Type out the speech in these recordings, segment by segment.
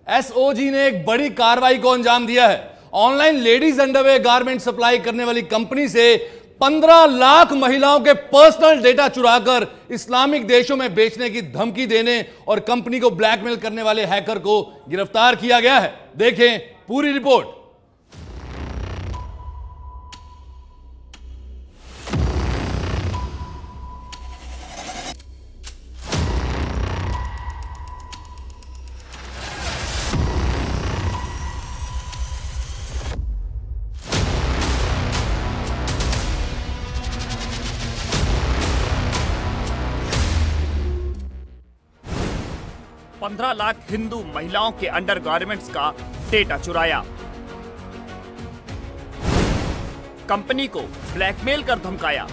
SOG ने एक बड़ी कार्रवाई को अंजाम दिया है। Online ladies underwear garment supply करने वाली कंपनी से 15 लाख महिलाओं के पर्सनल डेटा चुराकर इस्लामिक देशों में बेचने की धमकी देने और कंपनी को ब्लैकमेल करने वाले हैकर को गिरफ्तार किया गया है। देखें पूरी रिपोर्ट। पंद्रह लाख हिंदू महिलाओं के अंडरगारमेंट्स का डेटा चुराया, कंपनी को ब्लैकमेल कर धमकाया,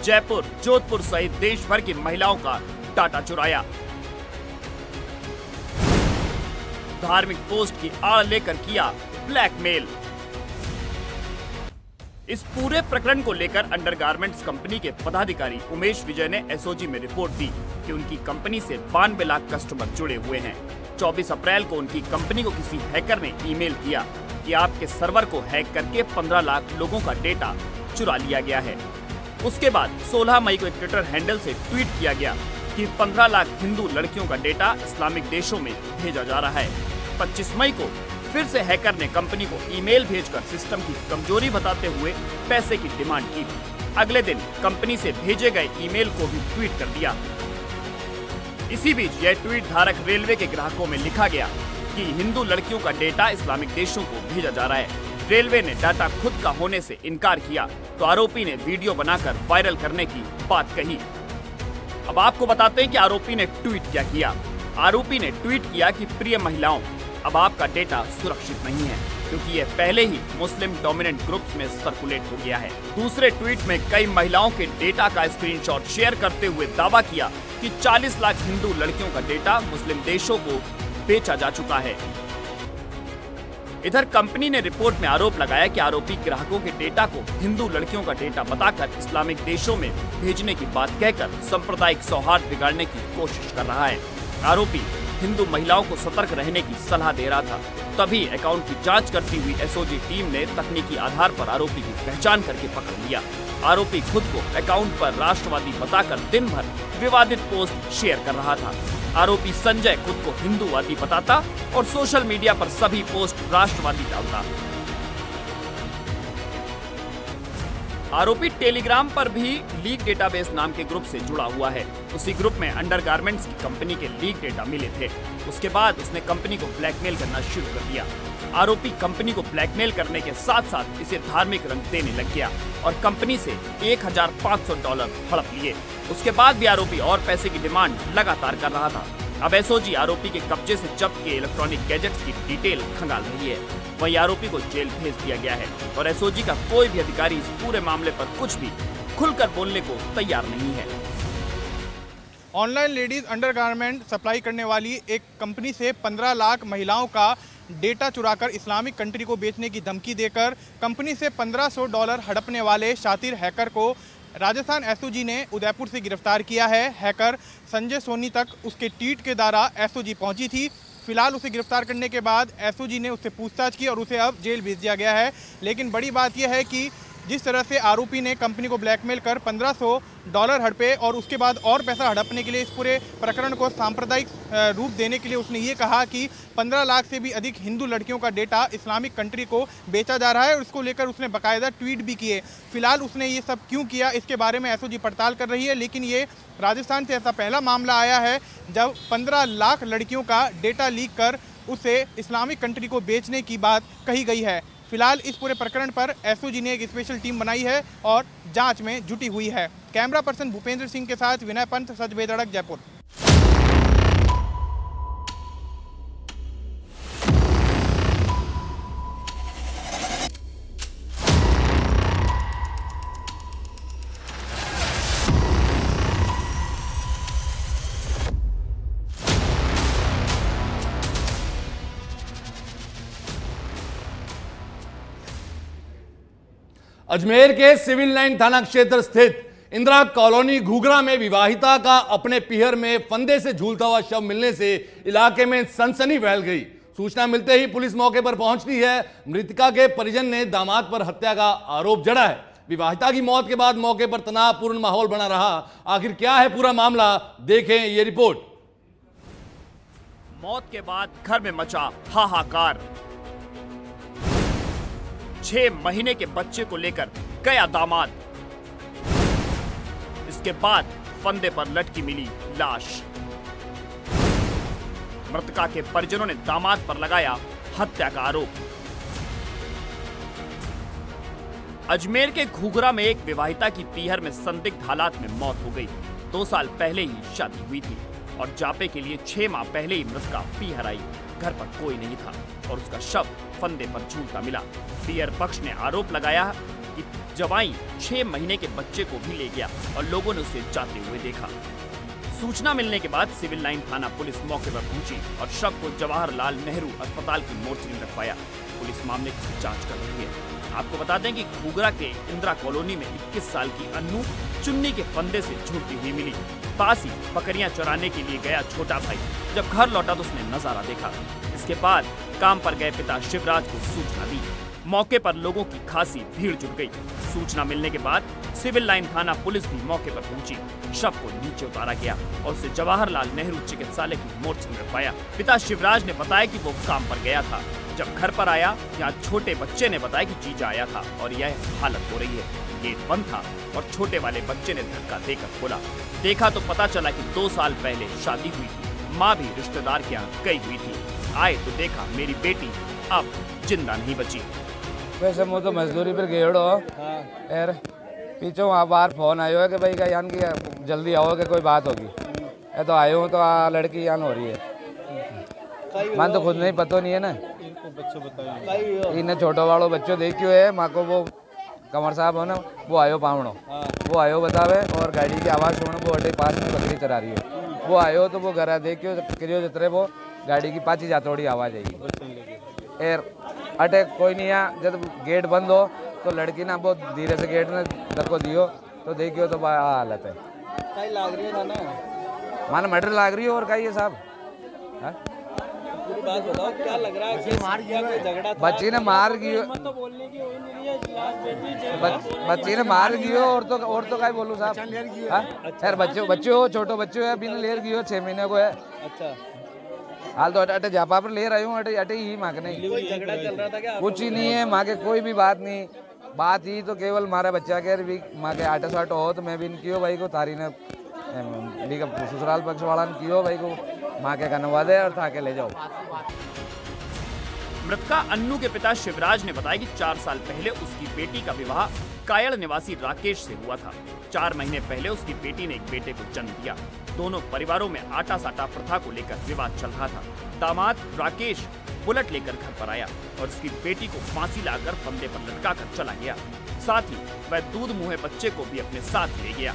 जयपुर, जोधपुर सहित देश भर की महिलाओं का डाटा चुराया, धार्मिक पोस्ट की आड़ लेकर किया ब्लैकमेल। इस पूरे प्रकरण को लेकर अंडरगारमेंट्स कंपनी के पदाधिकारी उमेश विजय ने एसओजी में रिपोर्ट दी कि उनकी कंपनी से 92 लाख कस्टमर जुड़े हुए हैं। 24 अप्रैल को उनकी कंपनी को किसी हैकर ने ईमेल किया कि आपके सर्वर को हैक करके 15 लाख लोगों का डेटा चुरा लिया गया है। उसके बाद 16 मई को एक ट्विटर हैंडल से ट्वीट किया गया कि 15 लाख हिंदू लड़कियों का डेटा इस्लामिक देशों में भेजा जा रहा है। 25 मई को फिर से हैकर ने कंपनी को ईमेल भेजकर सिस्टम की कमजोरी बताते हुए पैसे की डिमांड की। अगले दिन कंपनी से भेजे गए ईमेल को भी ट्वीट कर दिया। इसी बीच यह ट्वीट धारक रेलवे के ग्राहकों में लिखा गया कि हिंदू लड़कियों का डेटा इस्लामिक देशों को भेजा जा रहा है। रेलवे ने डाटा खुद का होने से इनकार किया तो आरोपी ने वीडियो बनाकर वायरल करने की बात कही। अब आपको बताते हैं कि आरोपी ने ट्वीट क्या किया। आरोपी ने ट्वीट किया कि प्रिय महिलाओं, अब आपका डेटा सुरक्षित नहीं है क्योंकि यह पहले ही मुस्लिम डोमिनेंट ग्रुप्स में सर्कुलेट हो गया है। दूसरे ट्वीट में कई महिलाओं के डेटा का स्क्रीनशॉट शेयर करते हुए दावा किया कि 40 लाख हिंदू लड़कियों का डेटा मुस्लिम देशों को बेचा जा चुका है। इधर कंपनी ने रिपोर्ट में आरोप लगाया कि आरोपी ग्राहकों के डेटा को हिंदू लड़कियों का डेटा बताकर इस्लामिक देशों में भेजने की बात कहकर सांप्रदायिक सौहार्द बिगाड़ने की कोशिश कर रहा है। आरोपी हिंदू महिलाओं को सतर्क रहने की सलाह दे रहा था। तभी अकाउंट की जांच करती हुई एसओजी टीम ने तकनीकी आधार पर आरोपी की पहचान करके पकड़ लिया। आरोपी खुद को अकाउंट पर राष्ट्रवादी बताकर दिन भर विवादित पोस्ट शेयर कर रहा था। आरोपी संजय खुद को हिंदूवादी बताता और सोशल मीडिया पर सभी पोस्ट राष्ट्रवादी डालता। आरोपी टेलीग्राम पर भी लीक डेटाबेस नाम के ग्रुप से जुड़ा हुआ है। उसी ग्रुप में अंडरगारमेंट्स की कंपनी के लीक डेटा मिले थे। उसके बाद उसने कंपनी को ब्लैकमेल करना शुरू कर दिया। आरोपी कंपनी को ब्लैकमेल करने के साथ साथ इसे धार्मिक रंग देने लग गया और कंपनी से $1,500 हड़प लिए। उसके बाद भी आरोपी और पैसे की डिमांड लगातार कर रहा था। अब एसओजी आरोपी के कब्जे से जब्त के इलेक्ट्रॉनिक गैजेट्स की डिटेल खंगाल रही है। वहीं आरोपी को जेल भेज दिया गया है और एसओजी का कोई भी अधिकारी इस पूरे मामले पर कुछ भी खुलकर बोलने को तैयार नहीं है। ऑनलाइन लेडीज अंडरगारमेंट सप्लाई करने वाली एक कंपनी से 15 लाख महिलाओं का डेटा चुराकर इस्लामिक कंट्री को बेचने की धमकी देकर कंपनी से $1500 हड़पने वाले शातिर हैकर को राजस्थान एसओजी ने उदयपुर से गिरफ्तार किया है। हैकर संजय सोनी तक उसके ट्वीट के द्वारा एसओजी पहुंची थी। फिलहाल उसे गिरफ्तार करने के बाद एसओजी ने उससे पूछताछ की और उसे अब जेल भेज दिया गया है। लेकिन बड़ी बात यह है कि जिस तरह से आरोपी ने कंपनी को ब्लैकमेल कर $1500 हड़पे और उसके बाद और पैसा हड़पने के लिए इस पूरे प्रकरण को सांप्रदायिक रूप देने के लिए उसने ये कहा कि 15 लाख से भी अधिक हिंदू लड़कियों का डेटा इस्लामिक कंट्री को बेचा जा रहा है और इसको लेकर उसने बाकायदा ट्वीट भी किए। फिलहाल उसने ये सब क्यों किया इसके बारे में एसओजी पड़ताल कर रही है। लेकिन ये राजस्थान से ऐसा पहला मामला आया है जब 15 लाख लड़कियों का डेटा लीक कर उसे इस्लामिक कंट्री को बेचने की बात कही गई है। फिलहाल इस पूरे प्रकरण पर एसओजी ने एक स्पेशल टीम बनाई है और जांच में जुटी हुई है। कैमरा पर्सन भूपेंद्र सिंह के साथ विनय पंत, सच बेधड़क, जयपुर। अजमेर के सिविल लाइन थाना क्षेत्र स्थित इंदिरा कॉलोनी घूघरा में विवाहिता का अपने पीहर में फंदे से झूलता हुआ शव मिलने से इलाके में सनसनी फैल गई। सूचना मिलते ही पुलिस मौके पर पहुंचती है। मृतका के परिजन ने दामाद पर हत्या का आरोप जड़ा है। विवाहिता की मौत के बाद मौके पर तनावपूर्ण माहौल बना रहा। आखिर क्या है पूरा मामला, देखें ये रिपोर्ट। मौत के बाद घर में मचा हाहाकार। 6 महीने के बच्चे को लेकर गया दामाद, इसके बाद फंदे पर लटकी मिली लाश। मृतका के परिजनों ने दामाद पर लगाया हत्या का आरोप। अजमेर के घूघरा में एक विवाहिता की पीहर में संदिग्ध हालात में मौत हो गई। 2 साल पहले ही शादी हुई थी और जापे के लिए 6 माह पहले ही मृतका पीहर आई। घर पर कोई नहीं था और उसका शव फंदे पर झूलता मिला। पीहर पक्ष ने आरोप लगाया कि जवाई 6 महीने के बच्चे को भी ले गया और लोगों ने उसे जाते हुए देखा। सूचना मिलने के बाद सिविल लाइन थाना पुलिस मौके पर पहुंची और शव को जवाहरलाल नेहरू अस्पताल की मोर्चरी में रखवाया। पुलिस मामले की जांच कर रही है। आपको बता दें कि घूघरा के इंदिरा कॉलोनी में 21 साल की अन्नू चुन्नी के फंदे से झूलती हुई मिली। पास ही बकरियां चराने के लिए गया छोटा भाई जब घर लौटा तो उसने नजारा देखा। इसके बाद काम पर गए पिता शिवराज को सूचना दी। मौके पर लोगों की खासी भीड़ जुट गई। सूचना मिलने के बाद सिविल लाइन थाना पुलिस भी मौके पर पहुंची। शव को नीचे उतारा गया और उसे जवाहरलाल नेहरू चिकित्सालय की मोर्चरी में रखवाया। पिता शिवराज ने बताया कि वो काम पर गया था। जब घर पर आया, यहाँ छोटे बच्चे ने बताया कि जीजा आया था और यह हालत हो रही है। गेट बंद था और छोटे वाले बच्चे ने धक्का देकर खोला। देखा तो पता चला कि 2 साल पहले शादी हुई थी। माँ भी रिश्तेदार के यहाँ गई हुई थी। आए तो देखा मेरी बेटी अब जिंदा नहीं बची। वैसे मैं तो मजदूरी पर गेड़ो यार, पीछे वहाँ बाहर फोन आयो है कि भाई का यान की जल्दी आओ कि कोई बात होगी। ये तो आयो हूँ तो लड़की यान हो रही है। मन तो खुद नहीं पता नहीं है ना। इन्हें छोटो वालों बच्चों देखियो है। माँ को वो कमर साहब हो ना, वो आयो पावड़ो, वो आयो बतावे और गाड़ी की आवाज़ सुनो। वो अटे पास में बकरी चरा रही है। वो आयो तो वो घर देखियो करियो जितने वो गाड़ी की पाची जातोड़ी आवाज़ आएगी। एर अटे कोई नहीं है। जब गेट बंद हो तो लड़की ना बहुत धीरे से गेट ने धक्को दियो तो देखियो तो हालत है। कई लाग रही है ना, माना मटर लाग रही है और कहीं ये साहब। पूरी बात बताओ, क्या लग रहा है कि झगड़ा था? बच्ची ने मार गियो, बच्ची ने मार गियो और तो क्या बोलूँ साहब। यार बच्चे हो, छोटो बच्चे है, बिना लेर गियो 6 महीने को है। अच्छा, हाल तो अटे जापा पर ले रही हूँ। अटे ही माँ के नहीं कोई झगड़ा चल रहा था क्या? कुछ ही नहीं है माँ के, कोई भी बात नहीं। बात ही तो केवल मारा बच्चा के भी माँ के आटे साट हो तो मैं भी कियो भाई को तारी ने ससुराल पक्ष वाला ने कियो भाई को माँ के कनवा दे और था के ले जाओ। मृतका अन्नू के पिता शिवराज ने बताया कि 4 साल पहले उसकी बेटी का विवाह कायड़ निवासी राकेश से हुआ था। 4 महीने पहले उसकी बेटी ने एक बेटे को जन्म दिया। दोनों परिवारों में आटा साटा प्रथा को लेकर विवाद चल रहा था। दामाद राकेश बुलेट लेकर घर पर आया और उसकी बेटी को फांसी लाकर फंदे पर लटका कर चला गया। साथ ही वह दूध मुँहे बच्चे को भी अपने साथ ले गया।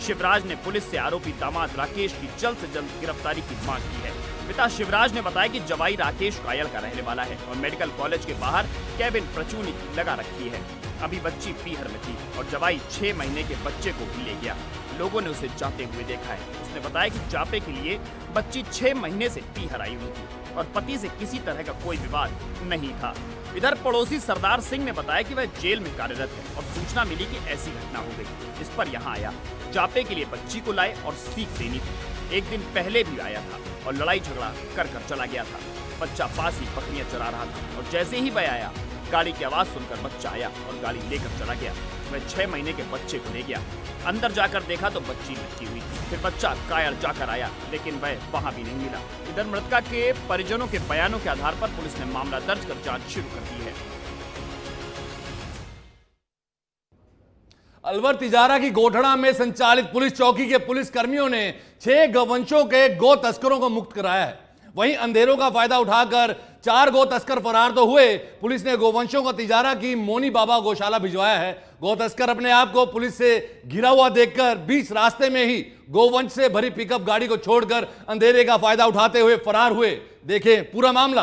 शिवराज ने पुलिस से आरोपी दामाद राकेश की जल्द से जल्द गिरफ्तारी की मांग की है। पिता शिवराज ने बताया कि जवाई राकेश कायल का रहने वाला है और मेडिकल कॉलेज के बाहर कैबिन प्रचूनी लगा रखी है। अभी बच्ची पीहर में थी और जवाई 6 महीने के बच्चे को भी ले गया। लोगों ने उसे जाते हुए देखा है। उसने बताया कि जापे के लिए बच्ची 6 महीने से पीहर आई हुई थी और पति से किसी तरह का कोई विवाद नहीं था। इधर पड़ोसी सरदार सिंह ने बताया कि वह जेल में कार्यरत है और सूचना मिली कि ऐसी घटना हो गई। इस पर यहाँ आया, जापे के लिए बच्ची को लाए और सीख देनी थी। 1 दिन पहले भी आया था और लड़ाई झगड़ा कर चला गया था। बच्चा पास ही बकरियां चरा रहा था और जैसे ही वह आया, गाड़ी की आवाज सुनकर बच्चा आया और गाड़ी लेकर चला गया। वह 6 महीने के बच्चे को ले गया। अंदर जाकर देखा तो बच्ची लटकी हुई थी। फिर बच्चा कायल जाकर आया लेकिन वह वहां भी नहीं मिला। इधर मृतका के परिजनों के बयानों के आधार पर पुलिस ने मामला दर्ज कर जांच शुरू कर दी है। अलवर तिजारा की गोठड़ा में संचालित पुलिस चौकी के पुलिस कर्मियों ने 6 गौवंशों के गो तस्करों को मुक्त कराया है। वहीं अंधेरों का फायदा उठाकर 4 गो तस्कर फरार तो हुए। पुलिस ने गोवंशों को तिजारा की मोनी बाबा गौशाला भिजवाया है। गो तस्कर अपने आप को पुलिस से घिरा हुआ देखकर बीच रास्ते में ही गोवंश से भरी पिकअप गाड़ी को छोड़कर अंधेरे का फायदा उठाते हुए फरार हुए। देखें पूरा मामला।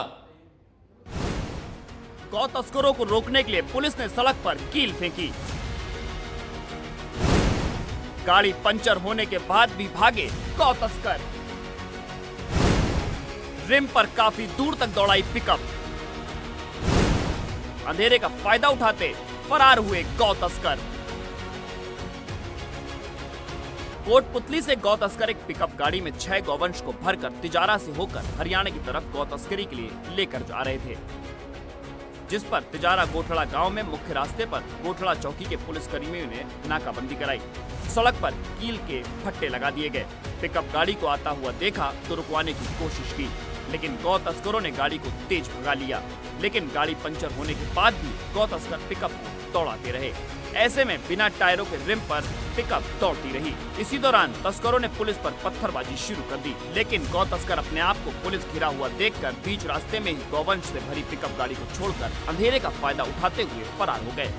गौ तस्करों को रोकने के लिए पुलिस ने सड़क पर कील फेंकी। गाड़ी पंचर होने के बाद भी भागे गौ तस्कर। रिम पर काफी दूर तक दौड़ाई पिकअप। अंधेरे का फायदा उठाते फरार हुए गौ तस्कर। कोटपुतली से गौ तस्कर एक पिकअप गाड़ी में 6 गौवंश को भरकर तिजारा से होकर हरियाणा की तरफ गौ तस्करी के लिए लेकर जा रहे थे, जिस पर तिजारा गोठड़ा गांव में मुख्य रास्ते पर गोठड़ा चौकी के पुलिसकर्मियों ने नाकाबंदी कराई। सड़क पर कील के फट्टे लगा दिए गए। पिकअप गाड़ी को आता हुआ देखा तो रुकवाने की कोशिश की, लेकिन गौ तस्करों ने गाड़ी को तेज भगा लिया। लेकिन गाड़ी पंचर होने के बाद भी गौ तस्कर पिकअप को दौड़ाते रहे। ऐसे में बिना टायरों के रिम पर पिकअप दौड़ती रही। इसी दौरान तस्करों ने पुलिस पर पत्थरबाजी शुरू कर दी, लेकिन गौ तस्कर अपने आप को पुलिस घिरा हुआ देखकर बीच रास्ते में ही गौवंश से भरी पिकअप गाड़ी को छोड़कर अंधेरे का फायदा उठाते हुए फरार हो गए।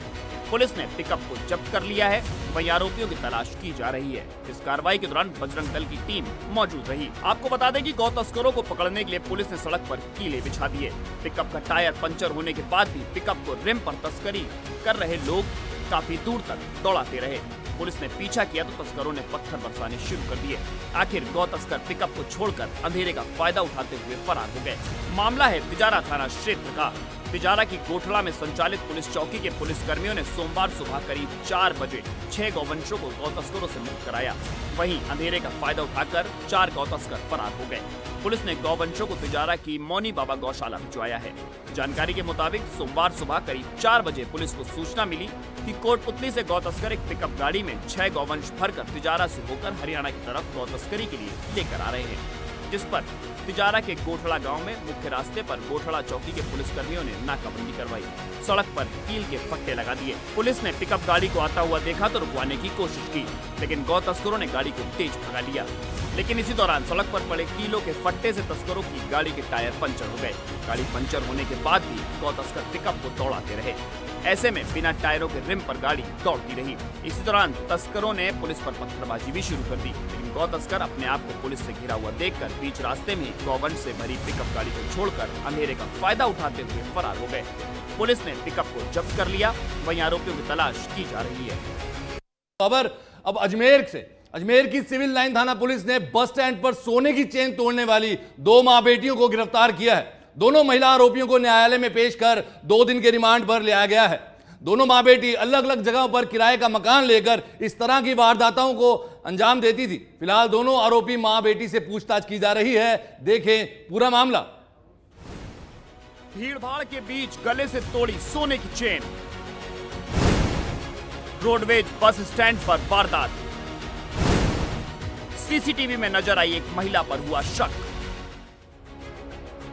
पुलिस ने पिकअप को जब्त कर लिया है, वहीं आरोपियों की तलाश की जा रही है। इस कार्रवाई के दौरान बजरंग दल की टीम मौजूद रही। आपको बता दें कि गौ तस्करों को पकड़ने के लिए पुलिस ने सड़क पर कीले बिछा दिए। पिकअप का टायर पंचर होने के बाद भी पिकअप को रिम पर तस्करी कर रहे लोग काफी दूर तक दौड़ाते रहे। पुलिस ने पीछा किया तो तस्करों ने पत्थर बरसाने शुरू कर दिए। आखिर गौ तस्कर पिकअप को छोड़कर अंधेरे का फायदा उठाते हुए फरार हो गए। मामला है तिजारा थाना क्षेत्र का। तिजारा की गोठड़ा में संचालित पुलिस चौकी के पुलिसकर्मियों ने सोमवार सुबह करीब 4 बजे 6 गौवंशों को गौ तस्करों से मुक्त कराया। वहीं अंधेरे का फायदा उठाकर 4 गौ तस्कर फरार हो गए। पुलिस ने गौवंशों को तिजारा की मौनी बाबा गौशाला भिजवाया है। जानकारी के मुताबिक सोमवार सुबह करीब 4 बजे पुलिस को सूचना मिली कि कोटपुतली से गौ तस्कर एक पिकअप गाड़ी में 6 गौवंश भरकर तिजारा से होकर हरियाणा की तरफ गौ तस्करी के लिए लेकर आ रहे हैं, जिस पर तिजारा के गोठड़ा गांव में मुख्य रास्ते पर गोठड़ा चौकी के पुलिसकर्मियों ने नाकाबंदी करवाई। सड़क पर कील के फट्टे लगा दिए। पुलिस ने पिकअप गाड़ी को आता हुआ देखा तो रुकवाने की कोशिश की, लेकिन गौ तस्करों ने गाड़ी को तेज भगा लिया। लेकिन इसी दौरान सड़क पर पड़े कीलों के फट्टे से तस्करों की गाड़ी के टायर पंचर हो गए। गाड़ी पंचर होने के बाद भी गौ तस्कर पिकअप को दौड़ाते रहे। ऐसे में बिना टायरों के रिम पर गाड़ी दौड़ती रही। इसी दौरान तस्करों ने पुलिस पर पत्थरबाजी भी शुरू कर दी, लेकिन गौ तस्कर अपने आप को पुलिस से घिरा हुआ देखकर बीच रास्ते में गौवंश से भरी पिकअप गाड़ी को छोड़कर अंधेरे का फायदा उठाते हुए फरार हो गए। पुलिस ने पिकअप को जब्त कर लिया, वहीं आरोपियों की तलाश की जा रही है। खबर अब अजमेर से। अजमेर की सिविल लाइन थाना पुलिस ने बस स्टैंड पर सोने की चेन तोड़ने वाली 2 मां बेटियों को गिरफ्तार किया है। दोनों महिला आरोपियों को न्यायालय में पेश कर 2 दिन के रिमांड पर लिया गया है। दोनों मां बेटी अलग अलग जगहों पर किराए का मकान लेकर इस तरह की वारदातों को अंजाम देती थी। फिलहाल दोनों आरोपी मां बेटी से पूछताछ की जा रही है। देखें पूरा मामला। भीड़भाड़ के बीच गले से तोड़ी सोने की चेन। रोडवेज बस स्टैंड पर वारदात। सीसीटीवी में नजर आई एक महिला पर हुआ शक।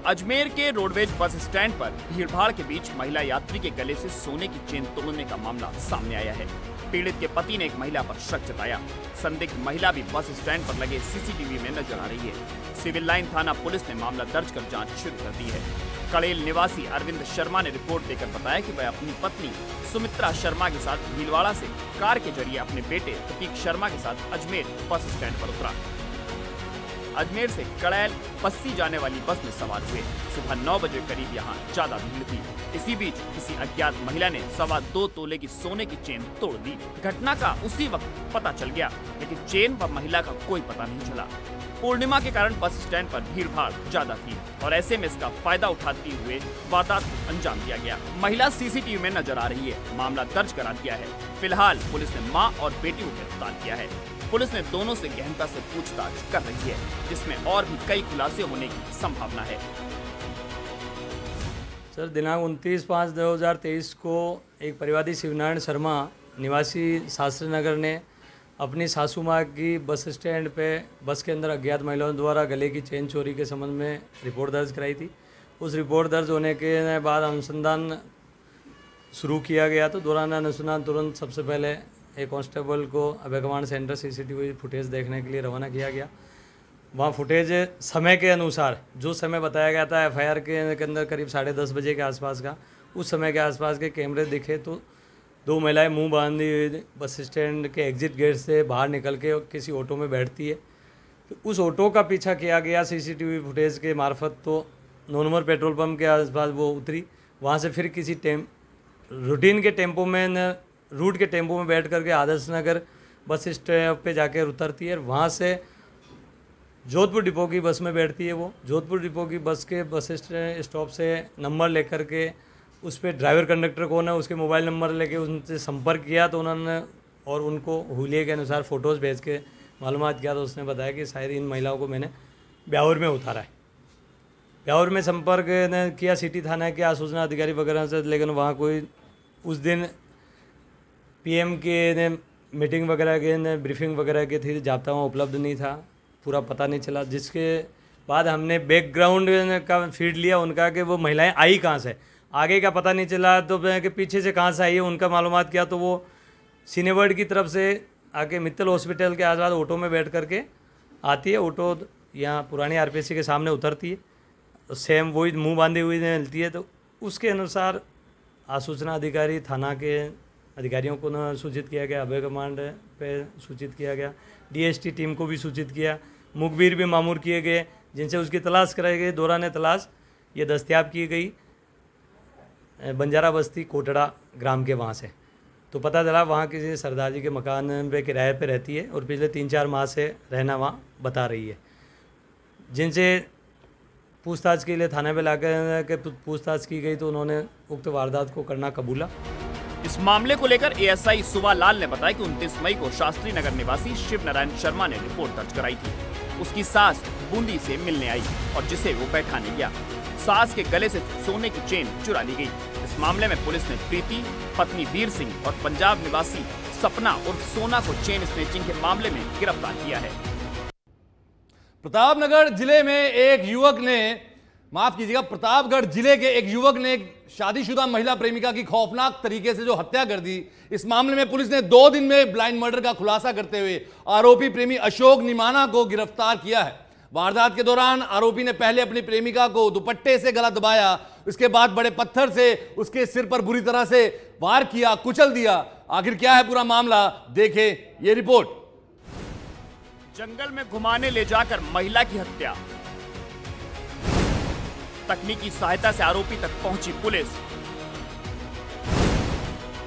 अजमेर के रोडवेज बस स्टैंड पर भीड़भाड़ के बीच महिला यात्री के गले से सोने की चेन तोड़ने का मामला सामने आया है। पीड़ित के पति ने एक महिला पर शक जताया। संदिग्ध महिला भी बस स्टैंड पर लगे सीसीटीवी में नजर आ रही है। सिविल लाइन थाना पुलिस ने मामला दर्ज कर जांच शुरू कर दी है। कड़ेल निवासी अरविंद शर्मा ने रिपोर्ट देकर बताया कि वह अपनी पत्नी सुमित्रा शर्मा के साथ भीलवाड़ा से कार के जरिए अपने बेटे प्रतीक शर्मा के साथ अजमेर बस स्टैंड पर उतरा। अजमेर से कड़ैल पस्सी जाने वाली बस में सवार हुए। सुबह 9 बजे करीब यहाँ ज्यादा भीड़ थी। इसी बीच किसी अज्ञात महिला ने 2.25 तोले की सोने की चेन तोड़ दी। घटना का उसी वक्त पता चल गया, लेकिन चेन व महिला का कोई पता नहीं चला। पूर्णिमा के कारण बस स्टैंड पर भीड़ भाड़ ज्यादा थी और ऐसे में इसका फायदा उठाते हुए वारदात को अंजाम दिया गया। महिला सीसीटीवी में नजर आ रही है। मामला दर्ज करा दिया है। फिलहाल पुलिस ने मां और बेटी को गिरफ्तार किया है। पुलिस ने दोनों से गहनता से पूछताछ कर रही है, जिसमें और भी कई खुलासे होने की संभावना है। सर, दिनांक 29/5/2023 को एक परिवादी शिवनारायण शर्मा निवासी शास्त्री नगर ने अपनी सासू माँ की बस स्टैंड पे बस के अंदर अज्ञात महिलाओं द्वारा गले की चेन चोरी के संबंध में रिपोर्ट दर्ज कराई थी। उस रिपोर्ट दर्ज होने के बाद अनुसंधान शुरू किया गया। तो दौरान अनुसंधान तुरंत सबसे पहले एक कांस्टेबल को अभय कमांड सेंटर सीसीटीवी फुटेज देखने के लिए रवाना किया गया। वहाँ फुटेज समय के अनुसार जो समय बताया गया था एफआईआर के अंदर करीब 10:30 बजे के आसपास का, उस समय के आसपास के कैमरे दिखे तो 2 महिलाएं मुंह बांधी हुई बस स्टैंड के एग्जिट गेट से बाहर निकल के किसी ऑटो में बैठती है। तो उस ऑटो का पीछा किया गया सीसीटीवी फुटेज के मार्फत। तो 9 नंबर पेट्रोल पंप के आसपास वो उतरी। वहाँ से फिर किसी रूटीन के टेम्पो में रूट के टेम्पो में बैठ करके आदर्श नगर बस स्टॉप पे जाकर उतरती है, वहाँ से जोधपुर डिपो की बस में बैठती है। वो जोधपुर डिपो की बस के बस स्टॉप से नंबर लेकर के उस पर ड्राइवर कंडक्टर कौन है उसके मोबाइल नंबर लेके उनसे संपर्क किया, तो उन्होंने और उनको हुलिये के अनुसार फ़ोटोज़ भेज के मालूमात किया, तो उसने बताया कि शायद इन महिलाओं को मैंने ब्यावर में उतारा है। ब्यावर में संपर्क ने किया सिटी थाना के सूचना अधिकारी वगैरह से, लेकिन वहाँ कोई उस दिन पीएम के मीटिंग वगैरह के ब्रीफिंग वगैरह की थी, जाब्ता वहाँ उपलब्ध नहीं था, पूरा पता नहीं चला। जिसके बाद हमने बैकग्राउंड का फीड लिया उनका कि वो महिलाएं आई कहाँ से, आगे का पता नहीं चला, तो कि पीछे से कहाँ से आई है उनका मालूमात किया, तो वो सीनेवर्ड की तरफ से आके मित्तल हॉस्पिटल के आसपास ऑटो में बैठ करके आती है। ऑटो यहाँ पुरानी आरपीसी के सामने उतरती है, तो सेम वही मुंह बांधी हुई मिलती है। तो उसके अनुसार आसूचना अधिकारी थाना के अधिकारियों को न सूचित किया गया, अभय कमांड पे सूचित किया गया, डीएसटी टीम को भी सूचित किया, मुखबिर भी मामूर किए गए, जिनसे उसकी तलाश कराई गई। दौरान तलाश ये दस्तयाब की गई बंजारा बस्ती कोटड़ा ग्राम के वहाँ से। तो पता चला वहाँ किसी सरदार जी के मकान पे किराए पे रहती है और पिछले 3-4 माह से रहना वहाँ बता रही है। जिनसे पूछताछ के लिए थाने पे लाकर के पूछताछ की गई, तो उन्होंने उक्त वारदात को करना कबूला। इस मामले को लेकर एएसआई सुबा लाल ने बताया कि 29 मई को शास्त्री नगर निवासी शिव नारायण शर्मा ने रिपोर्ट दर्ज कराई थी। उसकी सास बूंदी से मिलने आई और जिसे वो बैठाने गया। सास के गले से सोने की चेन चुरा ली गई। इस मामले में पुलिस ने प्रीति, पत्नी वीर सिंह और पंजाब निवासी सपना और सोना को चेन स्नेचिंग के मामले में गिरफ्तार किया है। प्रतापगढ़ जिले में एक युवक ने प्रतापगढ़ जिले के एक युवक ने एक शादीशुदा महिला प्रेमिका की खौफनाक तरीके से जो हत्या कर दी। इस मामले में पुलिस ने 2 दिन में ब्लाइंड मर्डर का खुलासा करते हुए आरोपी प्रेमी अशोक निमाना को गिरफ्तार किया है। वारदात के दौरान आरोपी ने पहले अपनी प्रेमिका को दुपट्टे से गला दबाया, उसके बाद बड़े पत्थर से उसके सिर पर बुरी तरह से वार किया, कुचल दिया। आखिर क्या है पूरा मामला, देखें ये रिपोर्ट। जंगल में घुमाने ले जाकर महिला की हत्या। तकनीकी सहायता से आरोपी तक पहुंची पुलिस।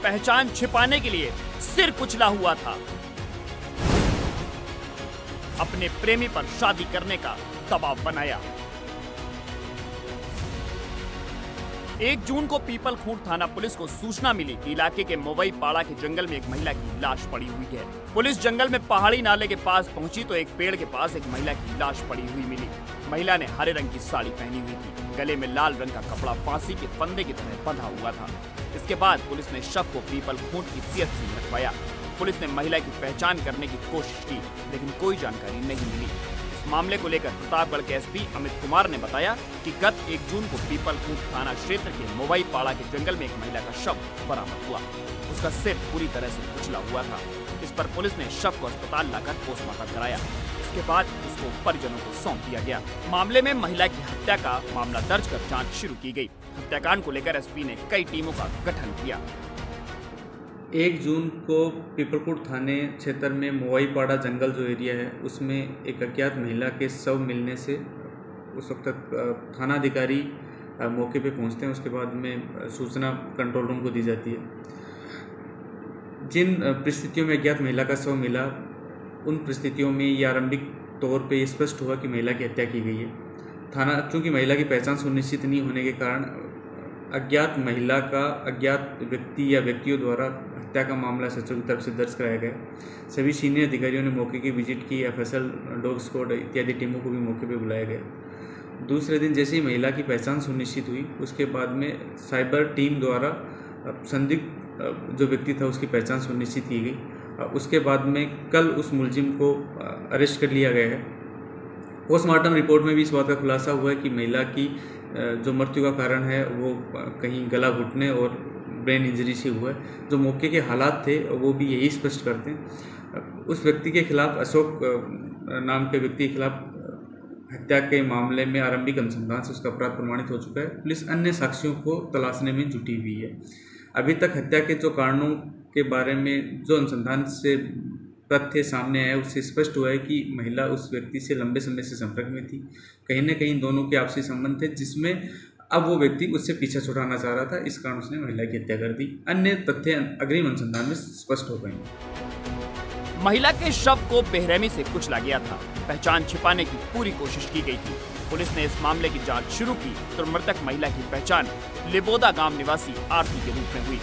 पहचान छिपाने के लिए सिर कुचला हुआ था। अपने प्रेमी पर शादी करने का दबाव बनाया। 1 जून को पीपल खूंट थाना पुलिस को सूचना मिली कि इलाके के मोवई पाड़ा के जंगल में एक महिला की लाश पड़ी हुई है। पुलिस जंगल में पहाड़ी नाले के पास पहुंची तो एक पेड़ के पास एक महिला की लाश पड़ी हुई मिली। महिला ने हरे रंग की साड़ी पहनी हुई थी, गले में लाल रंग का कपड़ा फांसी के फंदे की तरह बंधा हुआ था। इसके बाद पुलिस ने शव को पीपल खूंट की सीएचसी में रखवाया। पुलिस ने महिला की पहचान करने की कोशिश की, लेकिन कोई जानकारी नहीं मिली। इस मामले को लेकर प्रतापगढ़ के एसपी अमित कुमार ने बताया कि गत 1 जून को पीपल खूंट थाना क्षेत्र के मोवई पाड़ा के जंगल में एक महिला का शव बरामद हुआ। उसका सिर पूरी तरह से कुचला हुआ था। इस पर पुलिस ने शव को अस्पताल लाकर पोस्टमार्टम कराया। इसके बाद उसको परिजनों को सौंप दिया गया। मामले में महिला की हत्या का मामला दर्ज कर जांच शुरू की गई। हत्याकांड को लेकर एसपी ने कई टीमों का गठन किया। 1 जून को पीपलकोट थाने क्षेत्र में मोवाईपाड़ा जंगल जो एरिया है उसमें एक अज्ञात महिला के शव मिलने से उस वक्त थाना अधिकारी मौके पे पहुंचते हैं। उसके बाद में सूचना कंट्रोल रूम को दी जाती है। जिन परिस्थितियों में अज्ञात महिला का शव मिला उन परिस्थितियों में ये आरंभिक तौर पे स्पष्ट हुआ कि महिला की हत्या की गई है। थाना चूँकि महिला की पहचान सुनिश्चित नहीं होने के कारण अज्ञात महिला का अज्ञात व्यक्ति या व्यक्तियों द्वारा हत्या का मामला सचिव की तरफ से दर्ज कराया गया। सभी सीनियर अधिकारियों ने मौके की विजिट की। एफएसएल, डॉग स्क्वाड इत्यादि टीमों को भी मौके पर बुलाया गया। दूसरे दिन जैसे ही महिला की पहचान सुनिश्चित हुई उसके बाद में साइबर टीम द्वारा संदिग्ध जो व्यक्ति था उसकी पहचान सुनिश्चित की गई। उसके बाद में कल उस मुलजिम को अरेस्ट कर लिया गया है। पोस्टमार्टम रिपोर्ट में भी इस बात का खुलासा हुआ है कि महिला की जो मृत्यु का कारण है वो कहीं गला घुटने और ब्रेन इंजरी से हुआ है। जो मौके के हालात थे वो भी यही स्पष्ट करते हैं। उस व्यक्ति के खिलाफ, अशोक नाम के व्यक्ति के खिलाफ हत्या के मामले में आरंभिक अनुसंधान से उसका अपराध प्रमाणित हो चुका है। पुलिस अन्य साक्ष्यों को तलाशने में जुटी हुई है। अभी तक हत्या के जो कारणों के बारे में जो अनुसंधान से तथ्य सामने आया उससे स्पष्ट हुआ है कि महिला उस व्यक्ति से लंबे समय से संपर्क में थी। कहीं न कहीं दोनों के आपसी संबंध थे जिसमें अब वो व्यक्ति उससे पीछा छुड़ाना चाह रहा था। इस कारण उसने महिला की हत्या कर दी। अन्य तथ्य अग्रिम अनुसंधान में स्पष्ट हो गए। महिला के शव को बेरहमी से कुचला गया था। पहचान छिपाने की पूरी कोशिश की गई थी। पुलिस ने इस मामले की जांच शुरू की तो मृतक महिला की पहचान लिबोदा गांव निवासी आरती के रूप में हुई।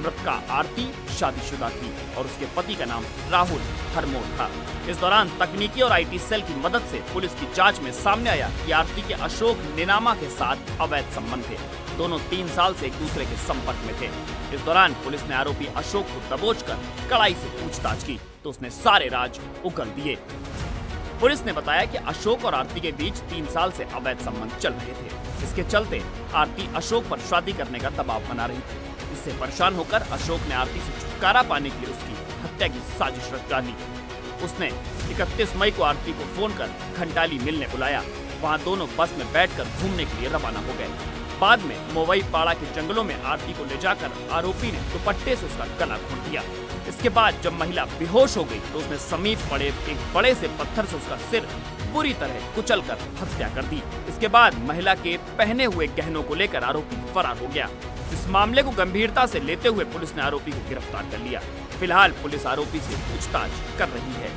मृतका आरती शादीशुदा थी और उसके पति का नाम राहुल हरमोर था। इस दौरान तकनीकी और आईटी सेल की मदद से पुलिस की जांच में सामने आया कि आरती के अशोक निनामा के साथ अवैध संबंध थे। दोनों 3 साल से एक दूसरे के संपर्क में थे। इस दौरान पुलिस ने आरोपी अशोक को दबोचकर कड़ाई से पूछताछ की तो उसने सारे राज उगल दिए। पुलिस ने बताया कि अशोक और आरती के बीच 3 साल से अवैध संबंध चल रहे थे। इसके चलते आरती अशोक पर शादी करने का दबाव बना रही थी। इससे परेशान होकर अशोक ने आरती से छुटकारा पाने के लिए उसकी हत्या की साजिश रच डाली। उसने 31 मई को आरती को फोन कर घंटाली मिलने बुलाया। वहां दोनों बस में बैठकर घूमने के लिए रवाना हो गए। बाद में मोवई पाड़ा के जंगलों में आरती को ले जाकर आरोपी ने दुपट्टे से उसका गला घोंट दिया। इसके बाद जब महिला बेहोश हो गई तो उसने समीप पड़े एक बड़े से पत्थर से उसका सिर बुरी तरह कुचलकर हत्या कर दी। इसके बाद महिला के पहने हुए गहनों को लेकर आरोपी फरार हो गया। इस मामले को गंभीरता से लेते हुए पुलिस ने आरोपी को गिरफ्तार कर लिया। फिलहाल पुलिस आरोपी से पूछताछ कर रही है।